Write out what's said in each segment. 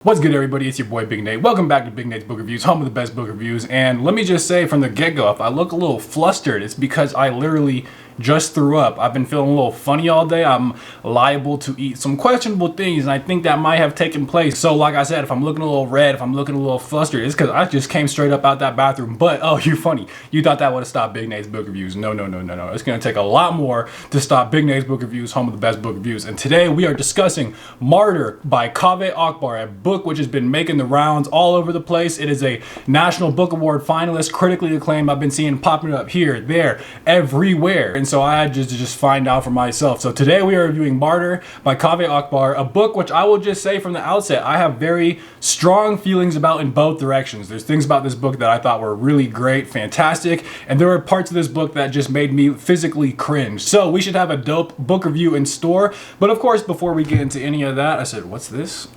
What's good, everybody? It's your boy Big Nate. Welcome back to Big Nate's Book Reviews, home of the best book reviews. And let me just say from the get-go, if I look a little flustered, it's because I literally just threw up. I've been feeling a little funny all day. I'm liable to eat some questionable things, and I think that might have taken place. So like I said, if I'm looking a little red, if I'm looking a little flustered, it's because I just came straight up out that bathroom. But oh, you're funny. You thought that would have stopped Big Nate's Book Reviews. No. It's going to take a lot more to stop Big Nate's Book Reviews, home of the best book reviews. And today we are discussing Martyr by KAVEH AKBAR, a book which has been making the rounds all over the place. It is a National Book Award finalist, critically acclaimed. I've been seeing popping up here, there, everywhere. And so I had to just find out for myself. So today we are reviewing Martyr by KAVEH AKBAR, a book which I will just say from the outset, I have very strong feelings about in both directions. There's things about this book that I thought were really great, fantastic, and there were parts of this book that just made me physically cringe. So we should have a dope book review in store. But of course, before we get into any of that, I said, what's this?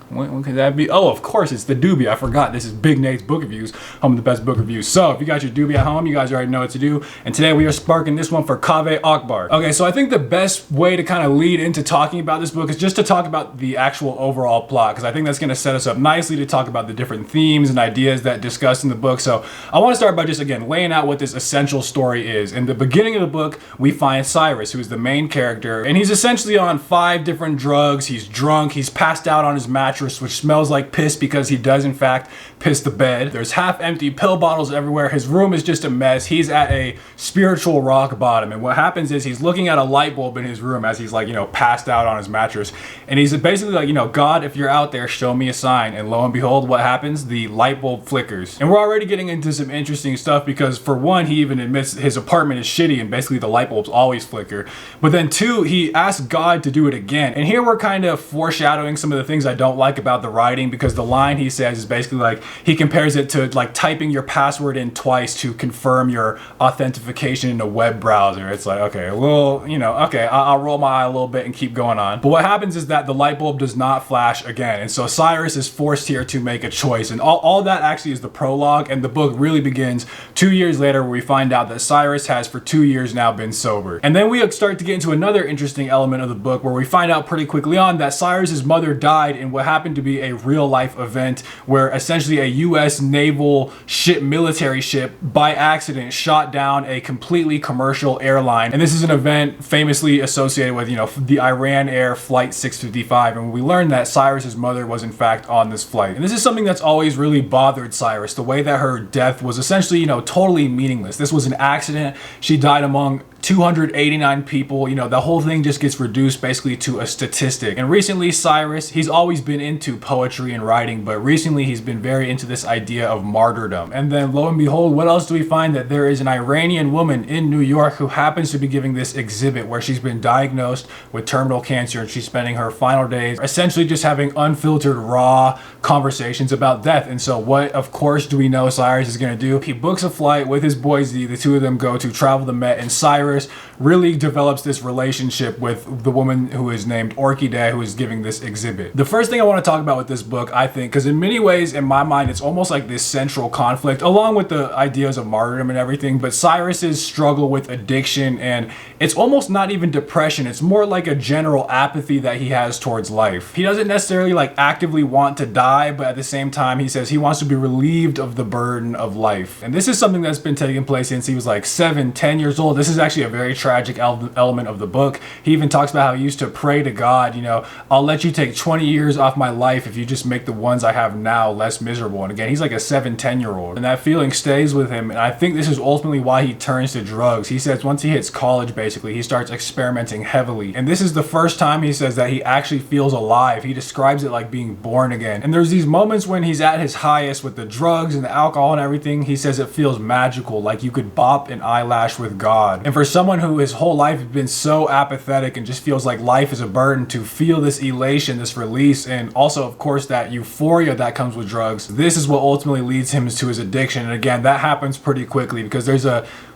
What could that be? Oh, of course, it's the doobie. I forgot. This is Big Nate's Book Reviews, home of the best book reviews. So if you got your doobie at home, you guys already know what to do. And today we are sparking this one for KAVEH AKBAR. Okay, so I think the best way to kind of lead into talking about this book is just to talk about the actual overall plot, because I think that's going to set us up nicely to talk about the different themes and ideas that discussed in the book. So I want to start by just, again, laying out what this essential story is. In the beginning of the book, we find Cyrus, who is the main character, and he's essentially on 5 different drugs. He's drunk. He's passed out on his mattress, which smells like piss because he does in fact piss the bed. There's half-empty pill bottles everywhere. His room is just a mess. He's at a spiritual rock bottom, and what happens is he's looking at a light bulb in his room as he's, like, you know, passed out on his mattress, and he's basically like, you know, God, if you're out there, show me a sign. And lo and behold, what happens? The light bulb flickers. And we're already getting into some interesting stuff because, for one, he even admits his apartment is shitty and basically the light bulbs always flicker. But then 2, he asks God to do it again. And here we're kind of foreshadowing some of the things I don't like about the writing, because the line he says is basically like, he compares it to like typing your password in twice to confirm your authentication in a web browser. It's like, okay, well, you know, okay, I'll roll my eye a little bit and keep going on. But what happens is that the light bulb does not flash again, and so Cyrus is forced here to make a choice. And all that actually is the prologue, and the book really begins 2 years later, where we find out that Cyrus has for 2 years now been sober. And then we start to get into another interesting element of the book, where we find out pretty quickly on that Cyrus's mother died in what happened to be a real life event, where essentially a US naval ship, military ship, by accident shot down a completely commercial airline. And this is an event famously associated with, you know, the Iran Air Flight 655. And we learned that Cyrus's mother was in fact on this flight. And this is something that's always really bothered Cyrus, the way that her death was essentially, you know, totally meaningless. This was an accident. She died among 289 people. You know, the whole thing just gets reduced basically to a statistic. And recently Cyrus, he's always been into poetry and writing, but recently he's been very into this idea of martyrdom. And then lo and behold, what else do we find? That there is an Iranian woman in New York who happens to be giving this exhibit where she's been diagnosed with terminal cancer, and she's spending her final days essentially just having unfiltered, raw conversations about death. And so what, of course, do we know Cyrus is going to do? He books a flight with his boy Z. The two of them go to travel the Met, and Cyrus really develops this relationship with the woman who is named Orchidea, who is giving this exhibit. The first thing I want to talk about with this book, I think, because in many ways, in my mind, it's almost like this central conflict, along with the ideas of martyrdom and everything, but Cyrus's struggle with addiction, and it's almost not even depression, it's more like a general apathy that he has towards life. He doesn't necessarily like actively want to die, but at the same time, he says he wants to be relieved of the burden of life. And this is something that's been taking place since he was like 7-10 years old. This is actually a very tragic element of the book. He even talks about how he used to pray to God, you know, I'll let you take 20 years off my life if you just make the ones I have now less miserable. And again, he's like a 7-10-year-old, and that feeling stays with him. And I think this is ultimately why he turns to drugs. He says once he hits college, basically, he starts experimenting heavily. And this is the first time he says that he actually feels alive. He describes it like being born again. And there's these moments when he's at his highest with the drugs and the alcohol and everything. He says it feels magical, like you could bop an eyelash with God. And for someone who his whole life has been so apathetic and just feels like life is a burden, to feel this elation, this release, and also, of course, that euphoria that comes with drugs, this is what ultimately leads him to his addiction. And again, that happens pretty quickly, because there's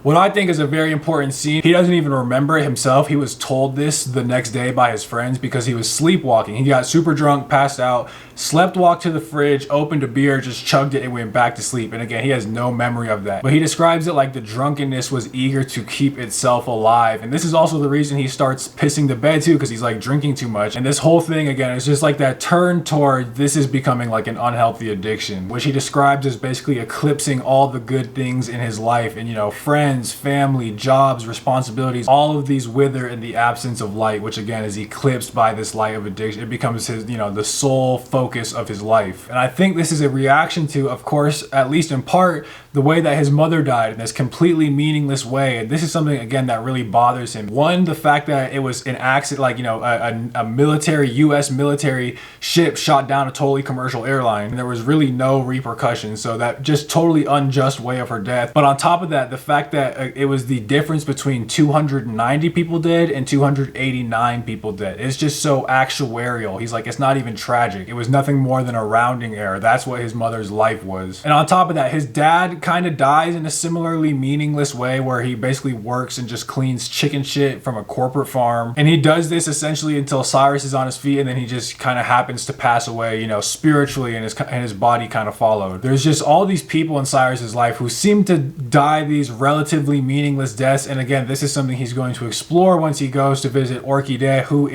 what I think is a very important scene. He doesn't even remember it himself. He was told this the next day by his friends because he was sleepwalking. He got super drunk, passed out, slept walked to the fridge, opened a beer, just chugged it, and went back to sleep. And again, he has no memory of that. But he describes it like the drunkenness was eager to keep itself alive. And this is also the reason he starts pissing the bed too, because he's like drinking too much. And this whole thing, again, is just like that turn toward this is becoming like an unhealthy addiction, which he describes as basically eclipsing all the good things in his life. And, you know, friends, family, jobs, responsibilities, all of these wither in the absence of light, which again is eclipsed by this light of addiction. It becomes his, you know, the sole focus of his life. And I think this is a reaction to, of course, at least in part, the way that his mother died in this completely meaningless way. And this is something, again, that really bothers him. One, the fact that it was an accident, like, you know, a military, US military ship shot down a totally commercial airline. And there was really no repercussions. So that just totally unjust way of her death. But on top of that, the fact that it was the difference between 290 people dead and 289 people dead. It's just so actuarial. He's like, it's not even tragic. It was nothing more than a rounding error. That's what his mother's life was. And on top of that, his dad kind of dies in a similarly meaningless way, where he basically works and just cleans chicken shit from a corporate farm. And he does this essentially until Cyrus is on his feet, and then he just kind of happens to pass away, you know, spiritually, and his body kind of followed. There's just all these people in Cyrus's life who seem to die these relatively meaningless deaths. And again, this is something he's going to explore once he goes to visit Orchidea, who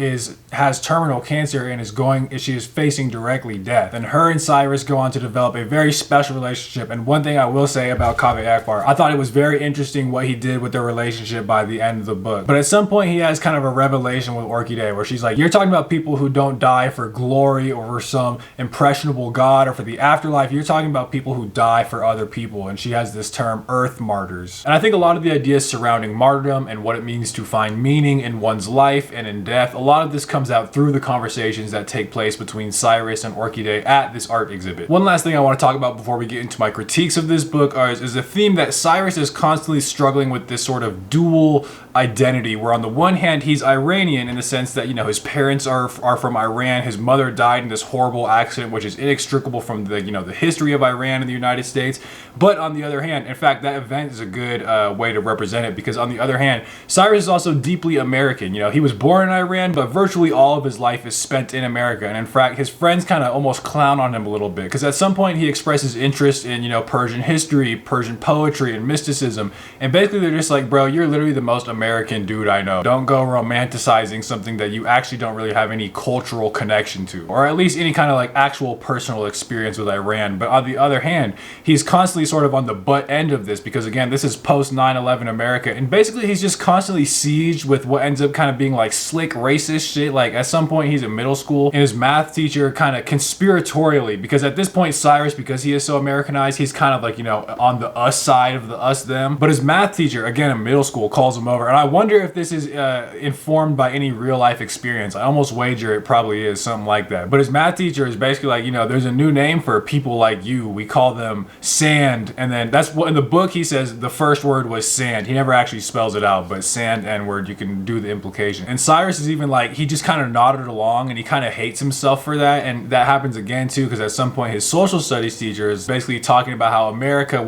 has terminal cancer and she is facing directly death. And her and Cyrus go on to develop a very special relationship. And one thing I will say about KAVEH AKBAR, I thought it was very interesting what he did with their relationship by the end of the book. But at some point he has kind of a revelation with Orchidea where she's like, you're talking about people who don't die for glory or for some impressionable god or for the afterlife. You're talking about people who die for other people. And she has this term, earth martyrs. And I think a lot of the ideas surrounding martyrdom and what it means to find meaning in one's life and in death, a lot of this comes out through the conversations that take place between Cyrus and Orchidea at this art exhibit. One last thing I want to talk about before we get into my critiques of this book is a theme that Cyrus is constantly struggling with, this sort of dual identity, where on the one hand he's Iranian in the sense that, you know, his parents are from Iran. His mother died in this horrible accident, which is inextricable from the, you know, the history of Iran and the United States. But on the other hand, in fact, that event is a good way to represent it, because on the other hand, Cyrus is also deeply American. You know, he was born in Iran, but virtually all of his life is spent in America. And in fact, his friends kind of almost clown on him a little bit, because at some point he expresses interest in, you know, Persian history, Persian poetry, and mysticism. And basically they're just like, bro, you're literally the most American dude I know. Don't go romanticizing something that you actually don't really have any cultural connection to, or at least any kind of like actual personal experience with Iran. But on the other hand, he's constantly sort of on the butt end of this, because again, this is post 9/11 America, and basically he's just constantly sieged with what ends up kind of being like slick racist shit. Like at some point he's in middle school and his math teacher kind of conspiratorially, because at this point Cyrus, because he is so Americanized, he's kind of like, you know, on the us side of the us them, but his math teacher, again in middle school, calls him over. And I wonder if this is informed by any real life experience. I almost wager it probably is something like that. But his math teacher is basically like, you know, there's a new name for people like you, we call them sand. And then that's what in the book he says the first word was sand. He never actually spells it out, but sand, N-word, you can do the implication. And Cyrus is even like, he just kind of nodded along, and he kind of hates himself for that. And that happens again too, because at some point his social studies teacher is basically talking about how America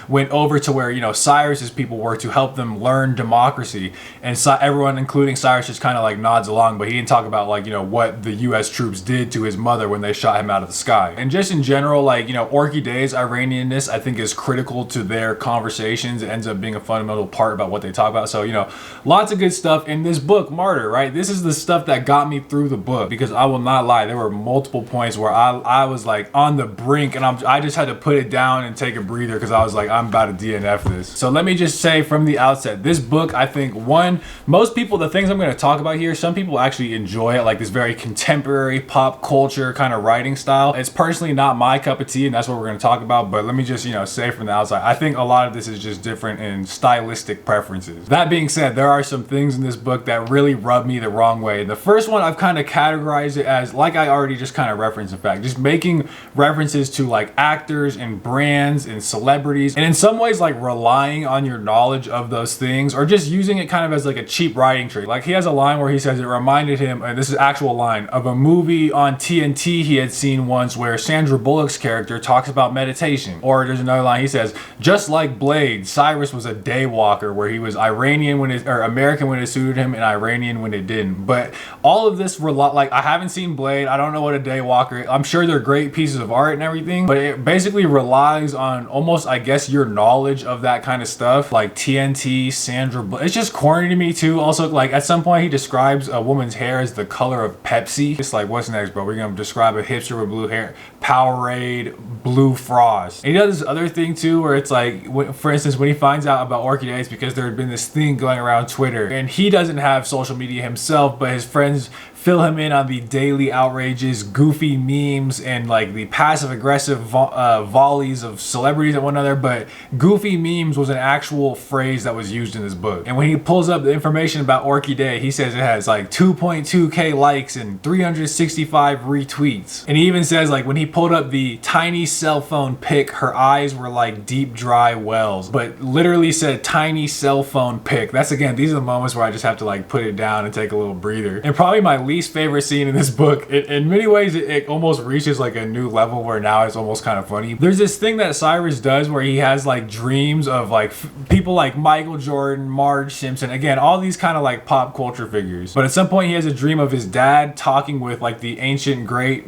went over to where, you know, Cyrus's people were to help them learn democracy. And everyone, including Cyrus, just kind of like nods along, but he didn't talk about, like, you know, what the US troops did to his mother when they shot him out of the sky. And just in general, like, you know, Orchidea's Iranianness, I think, is critical to their conversations. It ends up being a fundamental part about what they talk about. So, you know, lots of good stuff in this book, Martyr, right? This is the stuff that got me through the book, because I will not lie, there were multiple points where I was like on the brink, and I just had to put it down and take a breather, because I was like, I'm about to DNF this. So let me just say from the outset, this book, I think, one, most people, the things I'm going to talk about here, some people actually enjoy it, like this very contemporary pop culture kind of writing style. It's personally not my cup of tea, and that's what we're going to talk about. But let me just, you know, say from the outside, I think a lot of this is just different in stylistic preferences. That being said, there are some things in this book that really rub me the wrong way. The first one, I've kind of categorized it as, like I already just kind of referenced, in fact, just making references to like actors and brands and celebrities, and in some ways like relying on your knowledge of those things, or just using it kind of as like a cheap writing trick. Like he has a line where he says it reminded him, and this is actual line, of a movie on TNT he had seen once where Sandra Bullock's character talks about meditation. Or there's another line, he says, just like Blade, Cyrus was a daywalker, where he was Iranian when it, or American when it suited him, and Iranian when it didn't. But all of this, like, I haven't seen Blade, I don't know what a daywalker Walker. I'm sure they're great pieces of art and everything, but it basically relies on almost, I guess, your knowledge of that kind of stuff, like TNT, Sandra. It's just corny to me too. Also, like at some point he describes a woman's hair as the color of Pepsi. It's like, what's next, bro? We're gonna describe a hipster with blue hair. Powerade, Blue Frost. And he does this other thing too, where it's like, for instance, when he finds out about orchidae, because there had been this thing going around Twitter, and he doesn't have social media himself, but his friends fill him in on the daily outrages, goofy memes, and like the passive aggressive volleys of celebrities at one another. But goofy memes was an actual phrase that was used in this book. And when he pulls up the information about Orchidea, he says it has like 2.2k likes and 365 retweets. And he even says, like, when he pulled up the tiny cell phone pic, her eyes were like deep dry wells, but literally said tiny cell phone pic. That's, again, these are the moments where I just have to like put it down and take a little breather. And probably my least favorite scene in this book, in many ways it almost reaches like a new level where now it's almost kind of funny. There's this thing that Cyrus does where he has like dreams of like people like Michael Jordan, Marge Simpson, again, all these kind of like pop culture figures. But at some point he has a dream of his dad talking with like the ancient great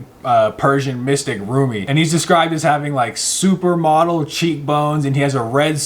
Persian mystic Rumi, and he's described as having like supermodel cheekbones, and he has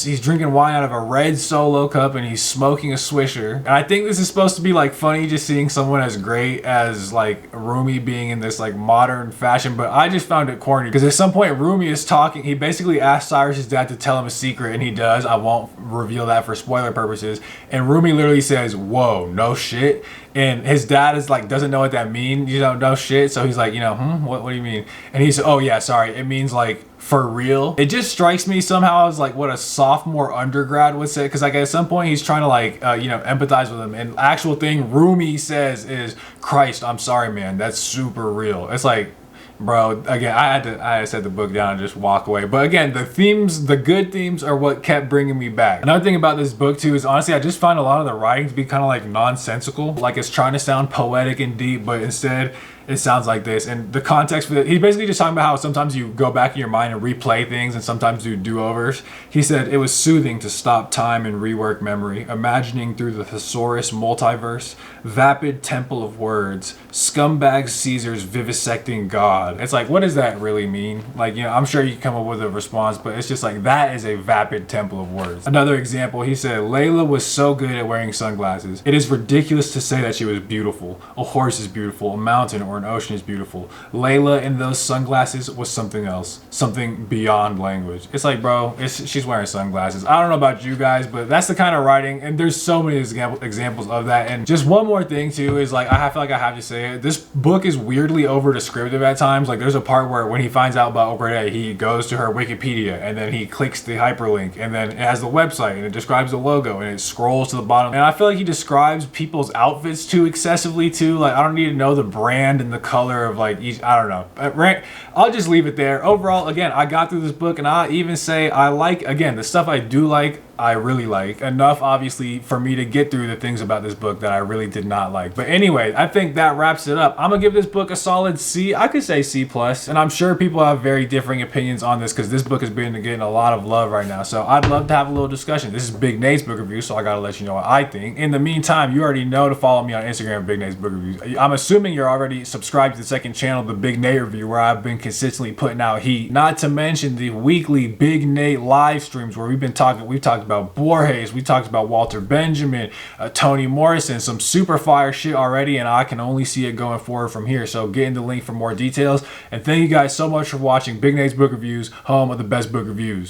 he's drinking wine out of a red Solo cup, and he's smoking a Swisher. And I think this is supposed to be like funny, just seeing someone as great as like Rumi being in this like modern fashion, but I just found it corny because at some point Rumi is talking, he basically asks Cyrus's dad to tell him a secret, and he does. I won't reveal that for spoiler purposes. And Rumi literally says, "Whoa, no shit." And his dad is like, doesn't know what that means, you know, no shit. So he's like, you know, what do you mean? And he's, oh yeah, sorry, it means like for real. It just strikes me somehow as like what a sophomore undergrad would say, because like at some point he's trying to like you know, empathize with him, and actual thing Rumi says is, "Christ, I'm sorry, man, that's super real." It's like, bro, again, I had to set the book down and just walk away. But again, the themes, the good themes, are what kept bringing me back. Another thing about this book too is, honestly, I just find a lot of the writing to be kind of like nonsensical. Like it's trying to sound poetic and deep, but instead it sounds like this. And the context for it, he's basically just talking about how sometimes you go back in your mind and replay things, and sometimes do do-overs. He said it was soothing to stop time and rework memory, imagining through the thesaurus multiverse, vapid temple of words, scumbag Caesar's vivisecting God. It's like, what does that really mean? Like, you know, I'm sure you can come up with a response, but it's just like, that is a vapid temple of words. Another example, he said, Layla was so good at wearing sunglasses. It is ridiculous to say that she was beautiful. A horse is beautiful, a mountain or an ocean is beautiful. Layla in those sunglasses was something else, something beyond language. It's like, bro, she's wearing sunglasses. I don't know about you guys, but that's the kind of writing, and there's so many examples of that. And just one more thing too is, like, I feel like I have to say it, this book is weirdly over descriptive at times. Like there's a part where when he finds out about Orchidea, he goes to her Wikipedia, and then he clicks the hyperlink, and then it has the website, and it describes the logo, and it scrolls to the bottom. And I feel like he describes people's outfits too excessively too. Like, I don't need to know the brand and the color of like each, I don't know. I'll just leave it there. Overall, again, I got through this book, and I even say I like, again, the stuff I do like, I really like enough, obviously, for me to get through the things about this book that I really did not like. But anyway, I think that wraps it up. I'm gonna give this book a solid C. I could say C+, and I'm sure people have very differing opinions on this because this book has been getting a lot of love right now. So I'd love to have a little discussion. This is Big Nate's Book Review, so I gotta let you know what I think. In the meantime, you already know to follow me on Instagram, Big Nate's Book Reviews. I'm assuming you're already subscribed to the second channel, the Big Nate Review, where I've been consistently putting out heat. Not to mention the weekly Big Nate live streams where we've talked about Borges, we talked about Walter Benjamin, Toni Morrison, some super fire shit already, and I can only see it going forward from here. So get in the link for more details. And thank you guys so much for watching Big Nate's Book Reviews, home of the best book reviews.